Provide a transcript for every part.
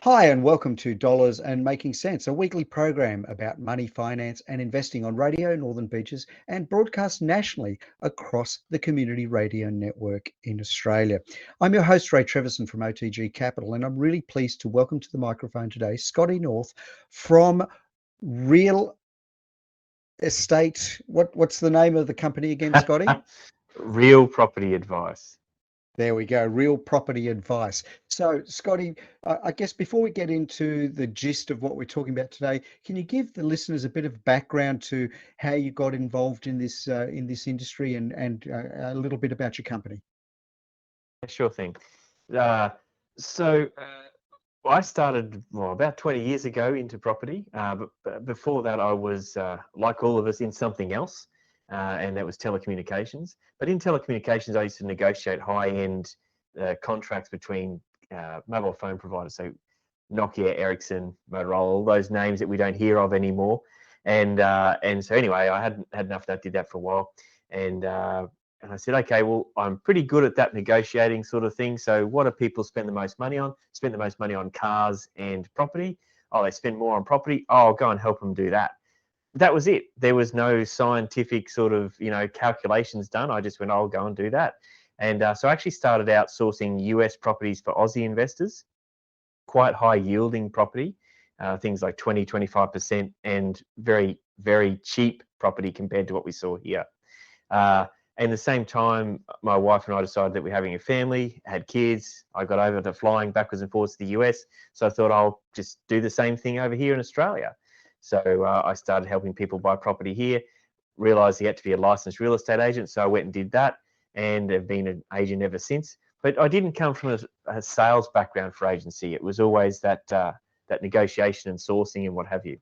Hi, and welcome to Dollars and Making Sense, a weekly program about money, finance, and investing on Radio Northern Beaches and broadcast nationally across the Community Radio Network in Australia. I'm your host, Ray Treverson from OTG Capital, and I'm really pleased to welcome to the microphone today Scotty North from Real Estate. What's the name of the company again, Scotty? Real property advice. There we go, real property advice. So, Scotty, I guess before we get into the gist of what we're talking about today, can you give the listeners a bit of background to how you got involved in this industry and a little bit about your company? Sure thing. Uh, so I started about 20 years ago into property. But before that, I was, like all of us, in something else, and that was telecommunications. But in telecommunications, I used to negotiate high-end contracts between mobile phone providers. So Nokia, Ericsson, Motorola, all those names that we don't hear of anymore. And so anyway, I hadn't had enough of that, did that for a while. And I said, okay, well, I'm pretty good at that negotiating sort of thing. So what do people spend the most money on? Spend the most money on cars and property. Oh, they spend more on property. Oh, I'll go and help them do that. That was it. There was no scientific sort of, calculations done. I just went, I'll go and do that. And so I actually started out sourcing US properties for Aussie investors, quite high yielding property, things like 20, 25%, and very, very cheap property compared to what we saw here. And at the same time, my wife and I decided that we're having a family, had kids. I got over to flying backwards and forwards to the US. So I thought I'll just do the same thing over here in Australia. So I started helping people buy property here, realized you had to be a licensed real estate agent. So I went and did that and have been an agent ever since. But I didn't come from a sales background for agency. It was always that negotiation and sourcing and what have you.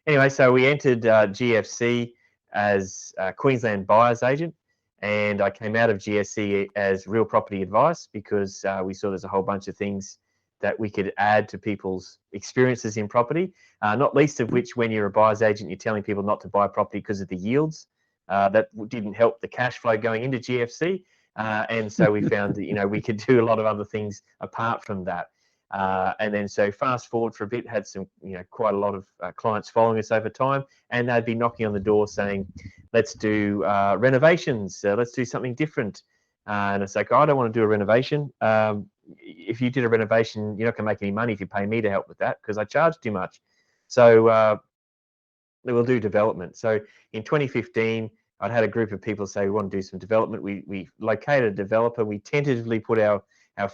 Anyway, so we entered GFC as a Queensland buyer's agent. And I came out of GSC as real property advice because we saw there's a whole bunch of things that we could add to people's experiences in property, not least of which when you're a buyer's agent, you're telling people not to buy property because of the yields. That didn't help the cash flow going into GFC. And so we found that, we could do a lot of other things apart from that. And then so fast forward for a bit, had some, quite a lot of clients following us over time, and they'd be knocking on the door saying, let's do renovations, let's do something different. And it's like, I don't want to do a renovation. If you did a renovation, you're not going to make any money if you pay me to help with that because I charge too much. So we'll do development. So in 2015, I'd had a group of people say we want to do some development. We located a developer. We tentatively put our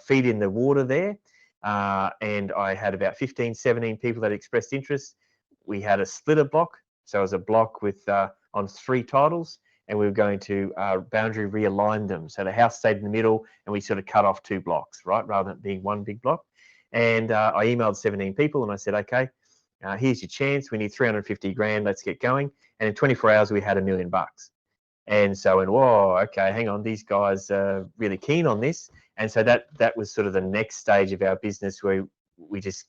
feet in the water there. And I had about 15, 17 people that expressed interest. We had a splitter block. So it was a block with on 3 titles, and we were going to boundary realign them. So the house stayed in the middle, and we sort of cut off 2 blocks, right, rather than being one big block. And I emailed 17 people, and I said, okay, here's your chance. We need 350 grand. Let's get going. And in 24 hours, we had $1 million. And so I went, whoa, okay, hang on, these guys are really keen on this. And so that was sort of the next stage of our business where we just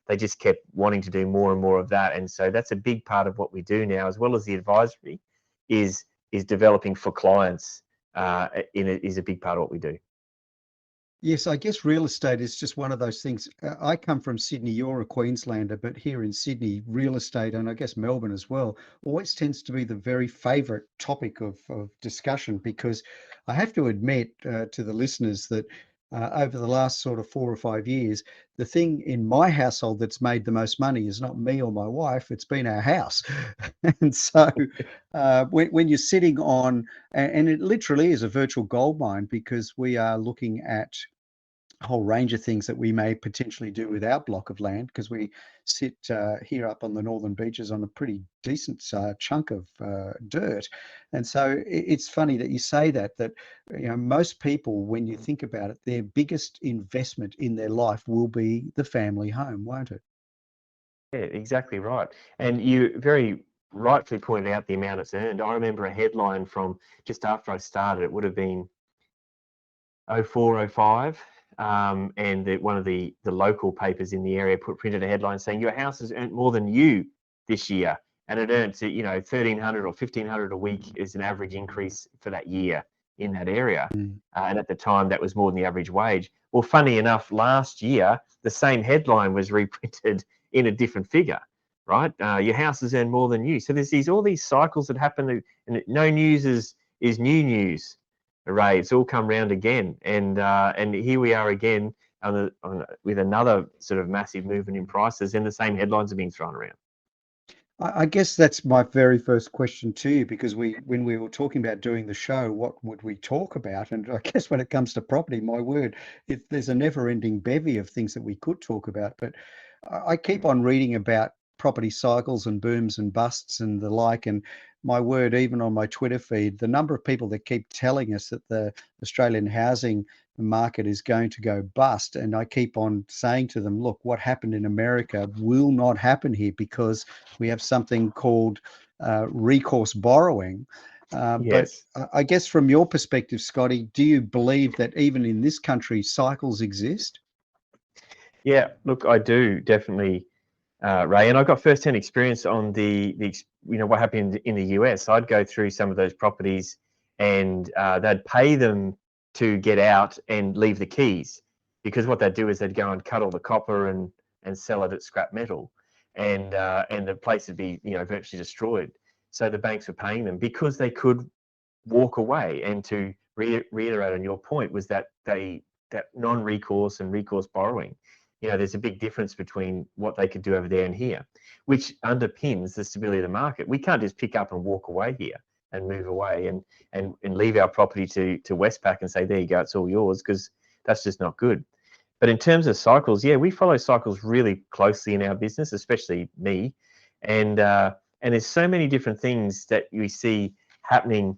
they just kept wanting to do more and more of that. And so that's a big part of what we do now, as well as the advisory, is developing for clients is a big part of what we do. Yes, I guess real estate is just one of those things. I come from Sydney, you're a Queenslander, but here in Sydney, real estate, and I guess Melbourne as well, always tends to be the very favourite topic of discussion because I have to admit to the listeners that over the last sort of 4 or 5 years, the thing in my household that's made the most money is not me or my wife, it's been our house. And so when you're sitting on, and it literally is a virtual gold mine because we are looking at a whole range of things that we may potentially do with our block of land because we sit here up on the northern beaches on a pretty decent chunk of dirt. And so it's funny that you say that most people, when you think about it, their biggest investment in their life will be the family home, won't it? Yeah, exactly right. And you very rightfully pointed out the amount it's earned. I remember a headline from just after I started. It would have been 04, 05. And one of the local papers in the area printed a headline saying your house has earned more than you this year, and it earns $1,300 or $1,500 a week is an average increase for that year. in that area. Mm. And at the time, that was more than the average wage. Well, funny enough, last year, the same headline was reprinted in a different figure, right? Your house has earned more than you. So there's all these cycles that happen, and no news is new news. Ray, it's all come round again, and here we are again with another sort of massive movement in prices, and the same headlines are being thrown around. I guess that's my very first question to you, because when we were talking about doing the show, what would we talk about? And I guess when it comes to property, my word, there's a never-ending bevy of things that we could talk about. But I keep on reading about property cycles and booms and busts and the like. And my word, even on my Twitter feed, the number of people that keep telling us that the Australian housing market is going to go bust. And I keep on saying to them, look, what happened in America will not happen here, because we have something called recourse borrowing. But Yes. I guess from your perspective, Scotty, do you believe that even in this country, cycles exist? Yeah, look, I do definitely, Ray, and I got first-hand experience on what happened in the US. I'd go through some of those properties, and they'd pay them to get out and leave the keys, because what they'd do is they'd go and cut all the copper and sell it at scrap metal, and the place would be virtually destroyed. So the banks were paying them because they could walk away. And to reiterate on your point, was that that non-recourse and recourse borrowing. There's a big difference between what they could do over there and here, which underpins the stability of the market. We can't just pick up and walk away here and move away and leave our property to Westpac and say, there you go, it's all yours, because that's just not good. But in terms of cycles, yeah, we follow cycles really closely in our business, especially me. And there's so many different things that we see happening,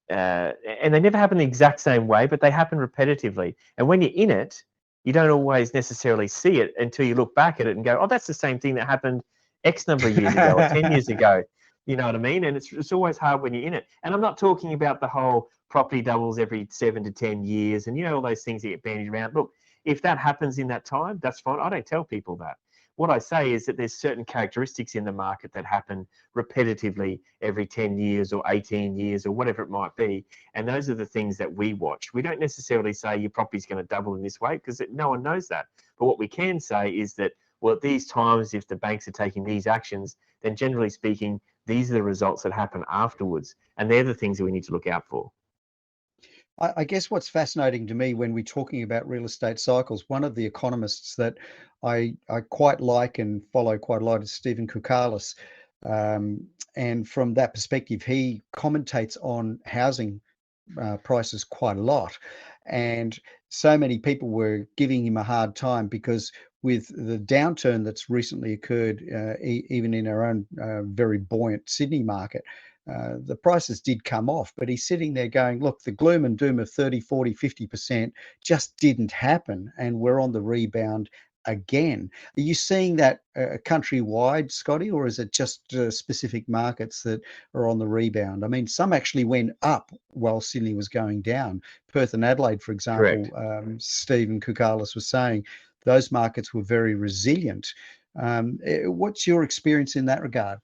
and they never happen the exact same way, but they happen repetitively. And when you're in it, you don't always necessarily see it until you look back at it and go, oh, that's the same thing that happened X number of years ago or 10 years ago. You know what I mean? And it's always hard when you're in it. And I'm not talking about the whole property doubles every 7 to 10 years and all those things that get bandied around. Look, if that happens in that time, that's fine. I don't tell people that. What I say is that there's certain characteristics in the market that happen repetitively every 10 years or 18 years or whatever it might be. And those are the things that we watch. We don't necessarily say your property's going to double in this way, because no one knows that. But what we can say is that, well, at these times, if the banks are taking these actions, then generally speaking, these are the results that happen afterwards. And they're the things that we need to look out for. I guess what's fascinating to me when we're talking about real estate cycles, one of the economists that I quite like and follow quite a lot is Stephen Koukoulas. And from that perspective, he commentates on housing prices quite a lot. And so many people were giving him a hard time because with the downturn that's recently occurred, even in our own very buoyant Sydney market, the prices did come off, but he's sitting there going, look, the gloom and doom of 30, 40, 50% just didn't happen. And we're on the rebound again. Are you seeing that countrywide, Scotty, or is it just specific markets that are on the rebound? I mean, some actually went up while Sydney was going down. Perth and Adelaide, for example, Correct. Stephen Koukoulas was saying those markets were very resilient. What's your experience in that regard?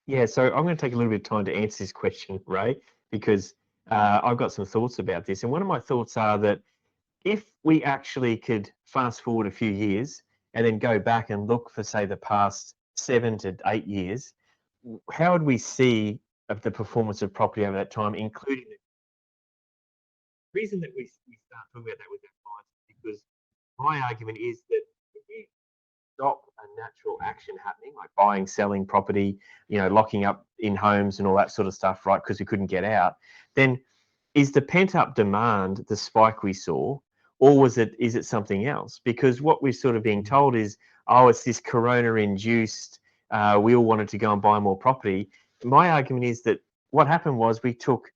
Yeah, so I'm going to take a little bit of time to answer this question, Ray, because I've got some thoughts about this. And one of my thoughts are that if we actually could fast forward a few years and then go back and look for, say, the past 7 to 8 years, how would we see of the performance of property over that time, including the reason that we start talking about that with our clients, because my argument is that if you stop a natural action happening, like buying, selling property, locking up in homes and all that sort of stuff, right, because we couldn't get out, then is the pent-up demand the spike we saw, or is it something else? Because what we're sort of being told is, oh, it's this corona-induced, we all wanted to go and buy more property. My argument is that what happened was we took,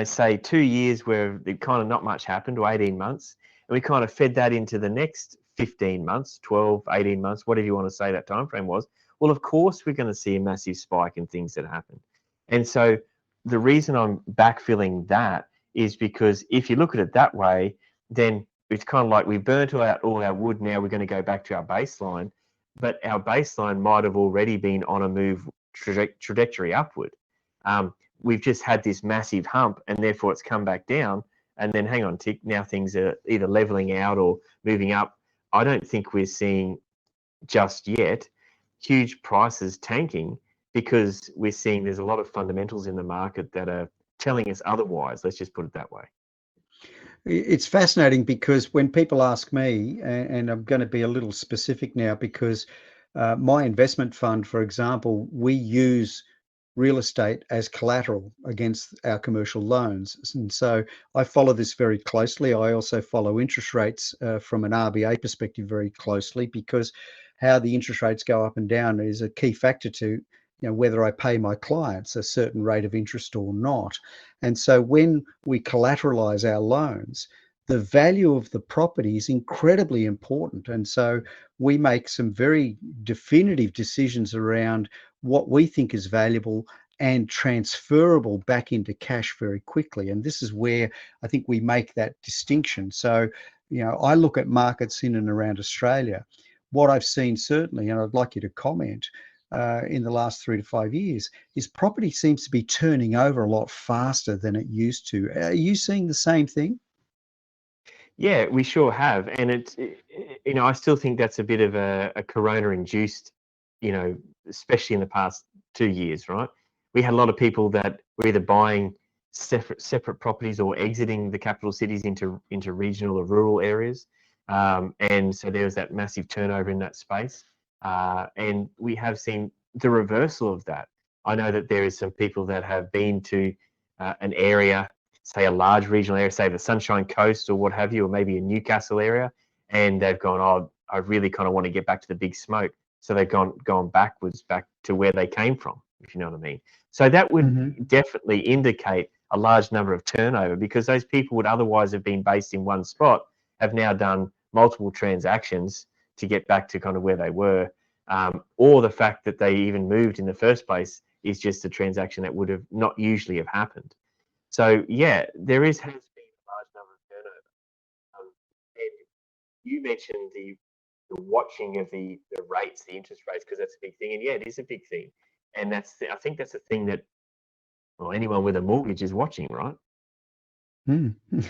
say 2 years where it kind of not much happened, or 18 months, and we kind of fed that into the next 15 months, 12, 18 months, whatever you want to say that time frame was. Well, of course, we're going to see a massive spike in things that happen. And so the reason I'm backfilling that is because if you look at it that way, then it's kind of like we burnt out all our wood. Now we're going to go back to our baseline, but our baseline might have already been on a move trajectory upward. we've just had this massive hump, and therefore it's come back down. And then hang on, tick. Now things are either leveling out or moving up. I don't think we're seeing just yet huge prices tanking, because we're seeing there's a lot of fundamentals in the market that are telling us otherwise. Let's just put it that way. It's fascinating because when people ask me, and I'm going to be a little specific now, because my investment fund, for example, we use real estate as collateral against our commercial loans. And so I follow this very closely. I also follow interest rates from an RBA perspective very closely, because how the interest rates go up and down is a key factor to whether I pay my clients a certain rate of interest or not. And so when we collateralize our loans, the value of the property is incredibly important. And so we make some very definitive decisions around what we think is valuable and transferable back into cash very quickly. And this is where I think we make that distinction. So, I look at markets in and around Australia. What I've seen certainly, and I'd like you to comment, in the last 3 to 5 years, is property seems to be turning over a lot faster than it used to. Are you seeing the same thing? Yeah, we sure have. And I still think that's a bit of a corona-induced, especially in the past 2 years, right? We had a lot of people that were either buying separate properties or exiting the capital cities into regional or rural areas. And so there was that massive turnover in that space. And we have seen the reversal of that. I know that there is some people that have been to an area, say a large regional area, say the Sunshine Coast or what have you, or maybe a Newcastle area, and they've gone, oh, I really kind of want to get back to the big smoke. So they've gone backwards back to where they came from, if you know what I mean. So that would definitely indicate a large number of turnover, because those people would otherwise have been based in one spot, have now done multiple transactions to get back to kind of where they were, or the fact that they even moved in the first place is just a transaction that would have not usually have happened. So yeah, has been a large number of turnover. And you mentioned the watching of the rates, the interest rates, because that's a big thing. And yeah, it is a big thing. And I think that's a thing that, well, anyone with a mortgage is watching, right?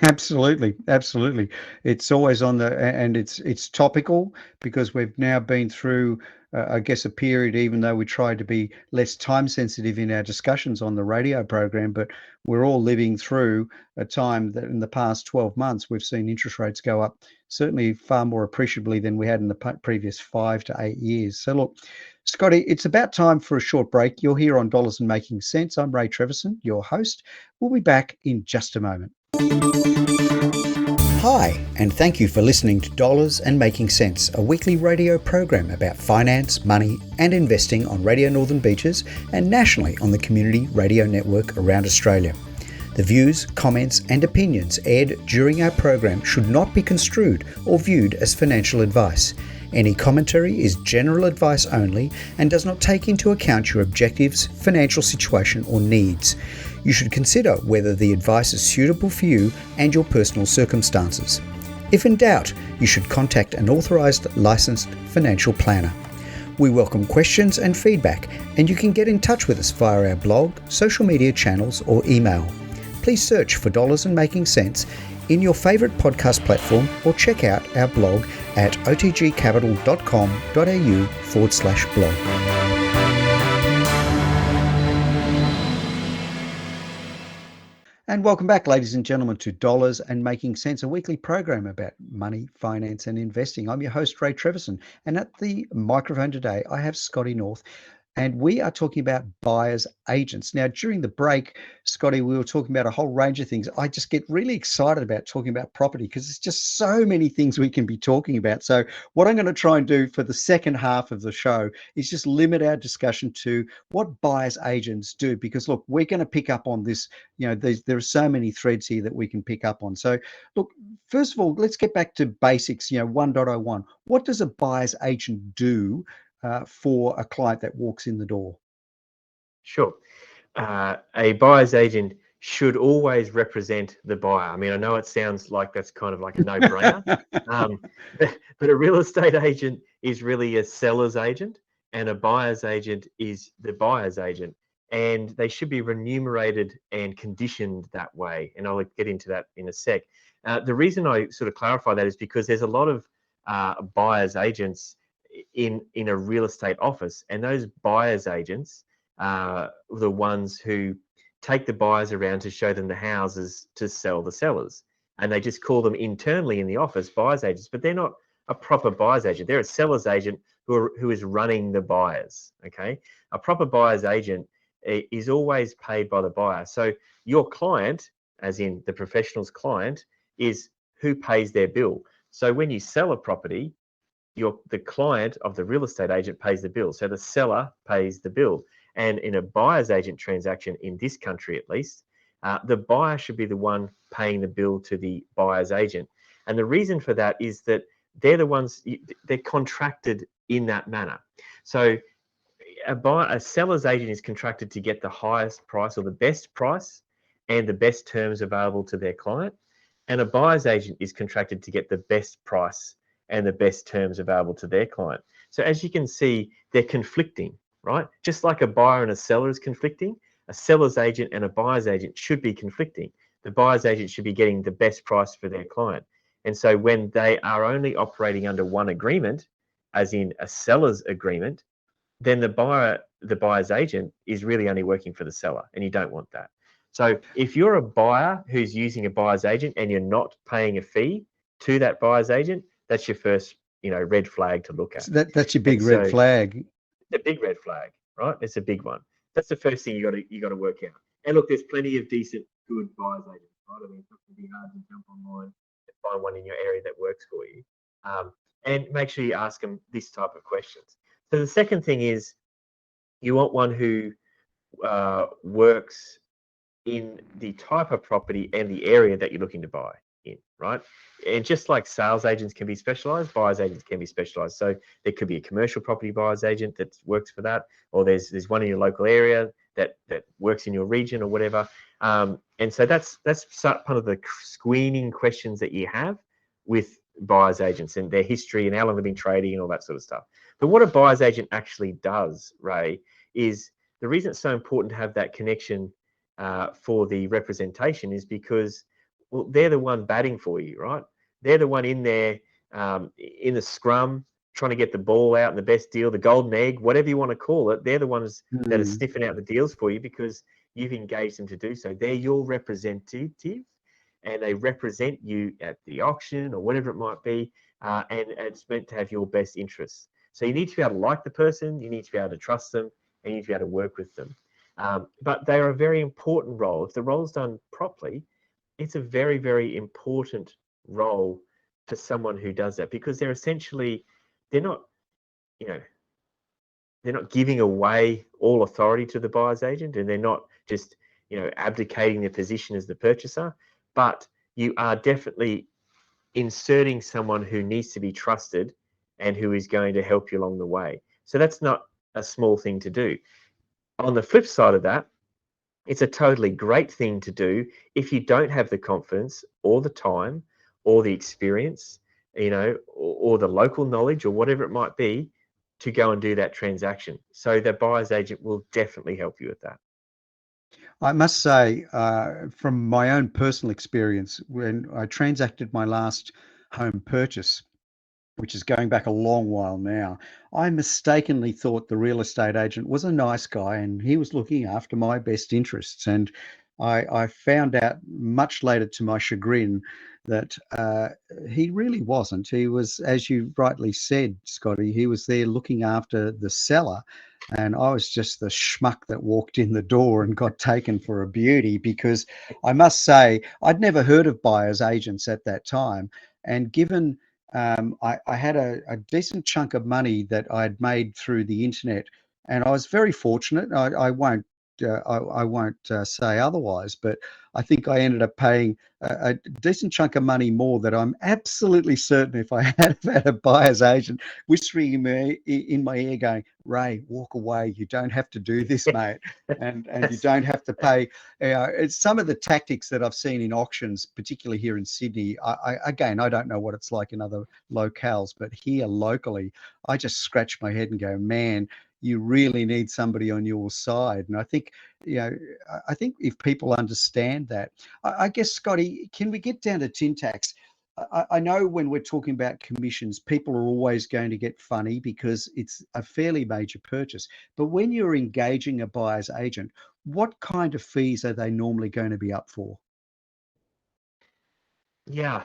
Absolutely, absolutely. It's always on and it's topical because we've now been through, I guess, a period, even though we tried to be less time sensitive in our discussions on the radio program, but we're all living through a time that in the past 12 months, we've seen interest rates go up certainly far more appreciably than we had in the previous 5 to 8 years. So look, Scotty, it's about time for a short break. You're here on Dollars and Making Sense. I'm Ray Treverson, your host. We'll be back in just a moment. Hi, and thank you for listening to Dollars and Making Sense, a weekly radio program about finance, money, and investing on Radio Northern Beaches and nationally on the Community Radio Network around Australia. The views, comments, and opinions aired during our program should not be construed or viewed as financial advice. Any commentary is general advice only and does not take into account your objectives, financial situation, or needs. You should consider whether the advice is suitable for you and your personal circumstances. If in doubt, you should contact an authorised licensed financial planner. We welcome questions and feedback, and you can get in touch with us via our blog, social media channels, or email. Please search for Dollars and Making Sense in your favourite podcast platform, or check out our blog at otgcapital.com.au/blog. And welcome back, ladies and gentlemen, to Dollars and Making Sense, a weekly program about money, finance, and investing. I'm your host, Ray Treverson, and at the microphone today, I have Scotty North, and we are talking about buyers agents. Now, during the break, Scotty, we were talking about a whole range of things. I just get really excited about talking about property because there's just so many things we can be talking about. So what I'm going to try and do for the second half of the show is just limit our discussion to what buyers agents do, because look, we're going to pick up on this. There are so many threads here that we can pick up on. So look, first of all, let's get back to basics. 1.01. What does a buyer's agent do for a client that walks in the door? Sure. A buyer's agent should always represent the buyer. I mean, I know it sounds like that's kind of like a no-brainer, but a real estate agent is really a seller's agent, and a buyer's agent is the buyer's agent. and they should be remunerated and conditioned that way. And I'll get into that in a sec. The reason I sort of clarify that is because there's a lot of buyers agents in a real estate office, and those buyers agents are the ones who take the buyers around to show them the houses to sell the sellers, and they just call them internally in the office buyers agents, but they're not a proper buyers agent. They're a seller's agent who is running the buyers. Okay, a proper buyer's agent is always paid by the buyer. So your client, as in the professional's client, is who pays their bill. So when you sell a property, the client of the real estate agent pays the bill. So the seller pays the bill. And in a buyer's agent transaction, in this country at least, the buyer should be the one paying the bill to the buyer's agent. And the reason for that is that they're the ones, they're contracted in that manner. So a seller's agent is contracted to get the highest price or the best price and the best terms available to their client. And a buyer's agent is contracted to get the best price and the best terms available to their client. So as you can see, they're conflicting, right? Just like a buyer and a seller is conflicting, a seller's agent and a buyer's agent should be conflicting. The buyer's agent should be getting the best price for their client. And so when they are only operating under one agreement, as in a seller's agreement, then the buyer's agent is really only working for the seller, and you don't want that. So if you're a buyer who's using a buyer's agent and you're not paying a fee to that buyer's agent, that's your first, red flag to look at. So that's your big red flag. The big red flag, right? It's a big one. That's the first thing you got to work out. And look, there's plenty of decent, good buyer's agents, right? I mean, it's not going to be hard to jump online and find one in your area that works for you. And make sure you ask them this type of questions. So the second thing is you want one who works in the type of property and the area that you're looking to buy in, right? And just like sales agents can be specialized, buyers agents can be specialized. So there could be a commercial property buyer's agent that works for that, or there's one in your local area that works in your region or whatever. And so that's part of the screening questions that you have with buyer's agents and their history and how long they've been trading and all that sort of stuff. But what a buyer's agent actually does, Ray, is the reason it's so important to have that connection for the representation is because, well, they're the one batting for you, right? They're the one in there in the scrum trying to get the ball out and the best deal, the golden egg, whatever you want to call it. They're the ones that are sniffing out the deals for you because you've engaged them to do so. They're your representative, and they represent you at the auction or whatever it might be, and it's meant to have your best interests. So you need to be able to like the person, you need to be able to trust them, and you need to be able to work with them. But they're a very important role. If the role's done properly, it's a very, very important role for someone who does that, because they're essentially, they're not giving away all authority to the buyer's agent, and they're not just, abdicating their position as the purchaser, but you are definitely inserting someone who needs to be trusted and who is going to help you along the way. So that's not a small thing to do. On the flip side of that, it's a totally great thing to do if you don't have the confidence or the time or the experience, or the local knowledge or whatever it might be to go and do that transaction. So the buyer's agent will definitely help you with that. I must say, from my own personal experience, when I transacted my last home purchase, which is going back a long while now, I mistakenly thought the real estate agent was a nice guy and he was looking after my best interests. And I found out much later, to my chagrin, that he really wasn't. He was, as you rightly said, Scotty, he was there looking after the seller. And I was just the schmuck that walked in the door and got taken for a beauty, because I must say, I'd never heard of buyer's agents at that time. And given I had a decent chunk of money that I'd made through the internet, and I was very fortunate. I won't say otherwise, but I think I ended up paying a decent chunk of money more that I'm absolutely certain, if I had had a buyer's agent whispering in my ear going, "Ray, walk away. You don't have to do this, mate, and you don't have to pay." It's some of the tactics that I've seen in auctions, particularly here in Sydney. I don't know what it's like in other locales, but here locally, I just scratch my head and go, man, you really need somebody on your side. And I think, I think if people understand that, I guess, Scotty, can we get down to tin tax? I know when we're talking about commissions, people are always going to get funny because it's a fairly major purchase. But when you're engaging a buyer's agent, what kind of fees are they normally going to be up for? Yeah.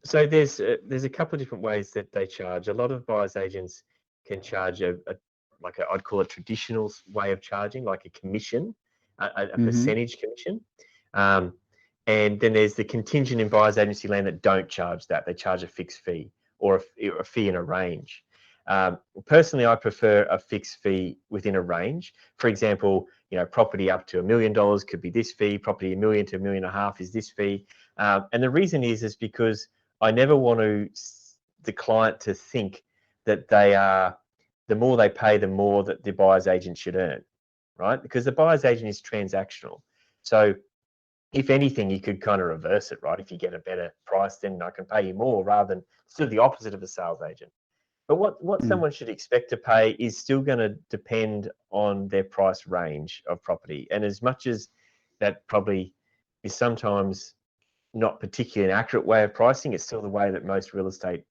So there's a couple of different ways that they charge. A lot of buyers agents can charge I'd call it traditional way of charging, like a commission, a Hmm. percentage commission. Um, and then there's the contingent in buyers agency land that don't charge that. They charge a fixed fee or a fee in a range. Personally, I prefer a fixed fee within a range. For example, property up to $1 million could be this fee. Property $1 million to $1.5 million is this fee. And the reason is because I never want the client to think that the more they pay, the more that the buyer's agent should earn, right? Because the buyer's agent is transactional. So if anything, you could kind of reverse it, right? If you get a better price, then I can pay you more rather than sort of the opposite of a sales agent. But what Mm, someone should expect to pay is still going to depend on their price range of property. And as much as that probably is sometimes not particularly an accurate way of pricing, it's still the way that most real estate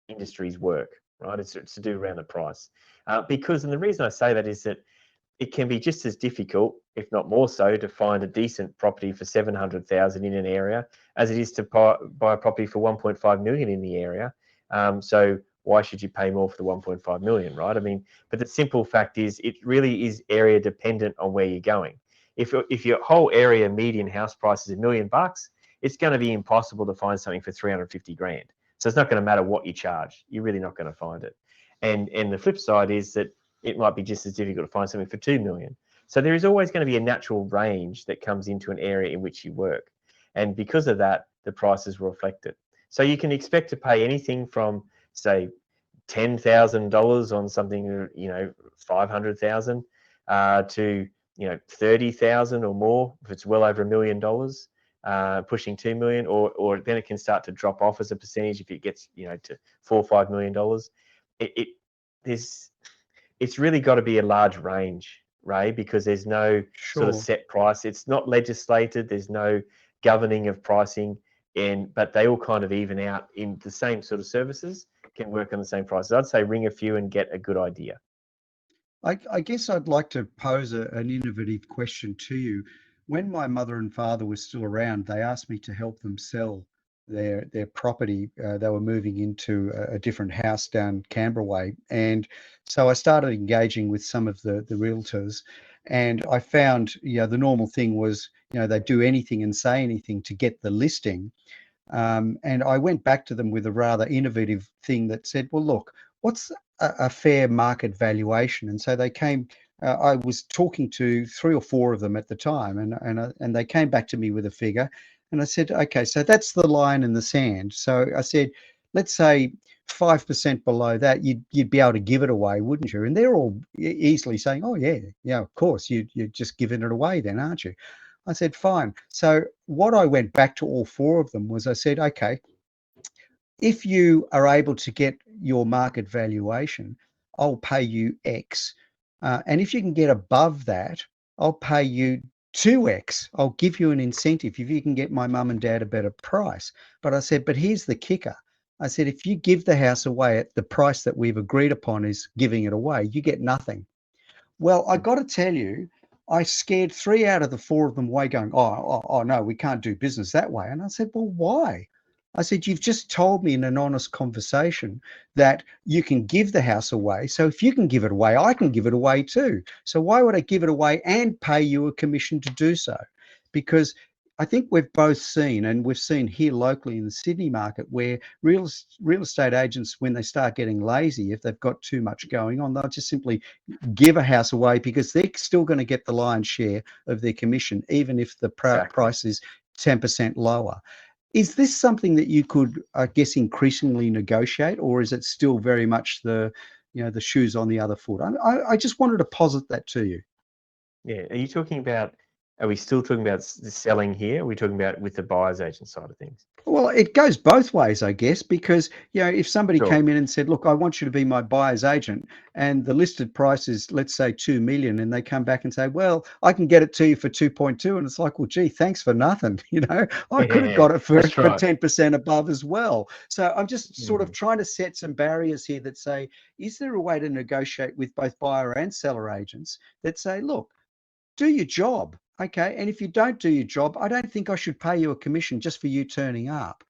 industries work, right? It's to do around the price. And the reason I say that is that it can be just as difficult, if not more so, to find a decent property for 700,000 in an area as it is to buy a property for 1.5 million in the area. So why should you pay more for the 1.5 million, right? I mean, but the simple fact is, it really is area dependent on where you're going. If your whole area median house price is $1 million, it's going to be impossible to find something for 350 grand. So it's not going to matter what you charge. You're really not going to find it. And the flip side is that it might be just as difficult to find something for 2 million. So there is always going to be a natural range that comes into an area in which you work. And because of that, the prices will reflect it. So you can expect to pay anything from, say, $10,000 on something, 500,000 to, 30,000 or more if it's well over $1 million, pushing 2 million, or then it can start to drop off as a percentage if it gets, to $4 or $5 million. It there's It's really got to be a large range, Ray, because there's no sort of sure. set price. It's not legislated. There's no governing of pricing, but they all kind of even out in the same sort of services, can work on the same prices. I'd say ring a few and get a good idea. I guess I'd like to pose an innovative question to you. When my mother and father were still around, they asked me to help them sell their property. They were moving into a different house down Canberra way, and so I started engaging with some of the realtors, and I found, the normal thing was, they'd do anything and say anything to get the listing. And I went back to them with a rather innovative thing that said, well, look, what's a fair market valuation? And so they came, I was talking to three or four of them at the time, and they came back to me with a figure. And I said, okay, so that's the line in the sand. So I said, let's say 5% below that, you'd be able to give it away, wouldn't you? And they're all easily saying, oh, yeah, yeah, of course, you're just giving it away then, aren't you? I said, fine. So what I went back to all four of them was I said, okay, if you are able to get your market valuation, I'll pay you X. And if you can get above that, I'll pay you 2X. I'll give you an incentive if you can get my mum and dad a better price. But I said, but here's the kicker. I said, if you give the house away at the price that we've agreed upon is giving it away, you get nothing. Well, I got to tell you, I scared three out of the four of them away, going, oh, no, we can't do business that way. And I said, well, why? I said, you've just told me in an honest conversation that you can give the house away. So if you can give it away, I can give it away too. So why would I give it away and pay you a commission to do so? Because I think we've both seen, and we've seen here locally in the Sydney market, where real estate agents, when they start getting lazy, if they've got too much going on, they'll just simply give a house away because they're still going to get the lion's share of their commission, even if the Exactly. price is 10% lower. Is this something that you could, I guess, increasingly negotiate, or is it still very much the shoes on the other foot? I just wanted to posit that to you. Yeah. Are you talking about Are we still talking about selling here? Are we talking about with the buyer's agent side of things? Well, it goes both ways, I guess, because if somebody Sure. came in and said, "Look, I want you to be my buyer's agent," and the listed price is, let's say, 2 million, and they come back and say, "Well, I can get it to you for 2.2," and it's like, "Well, gee, thanks for nothing." I could have Yeah, got it for that's for right. 10% above as well. So I'm just sort of Mm. trying to set some barriers here that say, is there a way to negotiate with both buyer and seller agents that say, "Look, do your job, okay? And if you don't do your job, I don't think I should pay you a commission just for you turning up."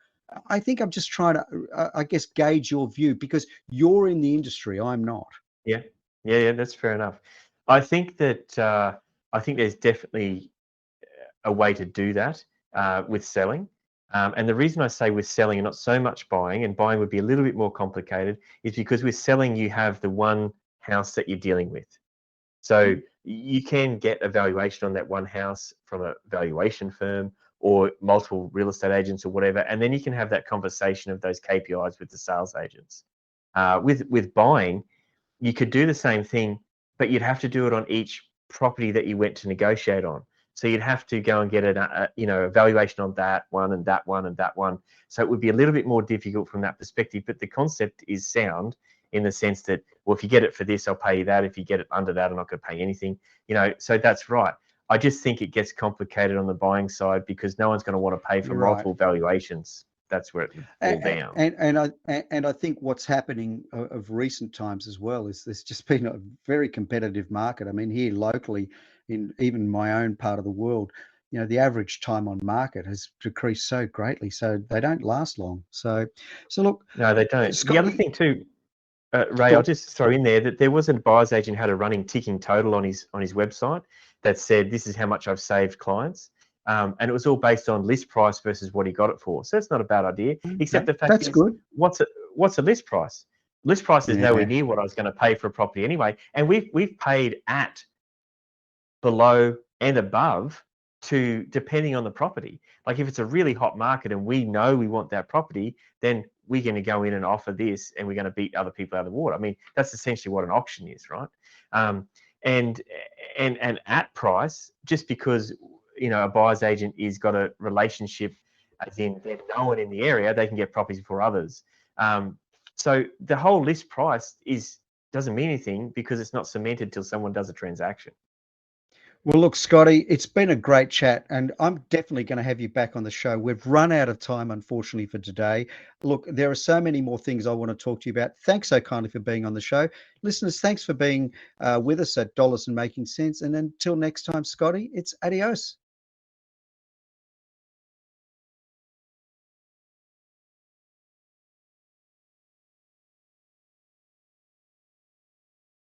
I think I'm just trying to, I guess, gauge your view because you're in the industry, I'm not. Yeah, yeah, that's fair enough. I think that I think there's definitely a way to do that with selling. And the reason I say with selling and not so much buying, and buying would be a little bit more complicated, is because with selling you have the one house that you're dealing with. So you can get a valuation on that one house from a valuation firm or multiple real estate agents or whatever, and then you can have that conversation of those KPIs with the sales agents. With buying, you could do the same thing, but you'd have to do it on each property that you went to negotiate on. So you'd have to go and get a valuation on that one and that one and that one. So it would be a little bit more difficult from that perspective. But the concept is sound in the sense that, well, if you get it for this, I'll pay you that. If you get it under that, I'm not going to pay anything. So that's right. I just think it gets complicated on the buying side because no one's going to want to pay for You're right. multiple valuations. That's where it would fall down. And I think what's happening of recent times as well is there's just been a very competitive market. I mean, here locally, in even my own part of the world, the average time on market has decreased so greatly, so they don't last long. So look, No, they don't. The other Scotty, thing too, Ray, I'll go. just throw in there that there was a buyer's agent who had a running ticking total on his website that said this is how much I've saved clients, and it was all based on list price versus what he got it for. So it's not a bad idea. Except Okay, the fact that's is, good. what's a list price? List price is nowhere Yeah, near what I was going to pay for a property anyway, and we've paid at below and above to depending on the property. Like if it's a really hot market and we know we want that property, then we're going to go in and offer this and we're going to beat other people out of the water. I mean, that's essentially what an auction is, right? Um, and and at price, just because a buyer's agent is got a relationship, as in they're known in the area, they can get properties before others. So the whole list price doesn't mean anything because it's not cemented till someone does a transaction. well, look, Scotty, it's been a great chat, and I'm definitely going to have you back on the show. We've run out of time, unfortunately, for today. Look, there are so many more things I want to talk to you about. Thanks so kindly for being on the show. Listeners, thanks for being with us at Dollars and Making Sense. And until next time, Scotty, it's adios.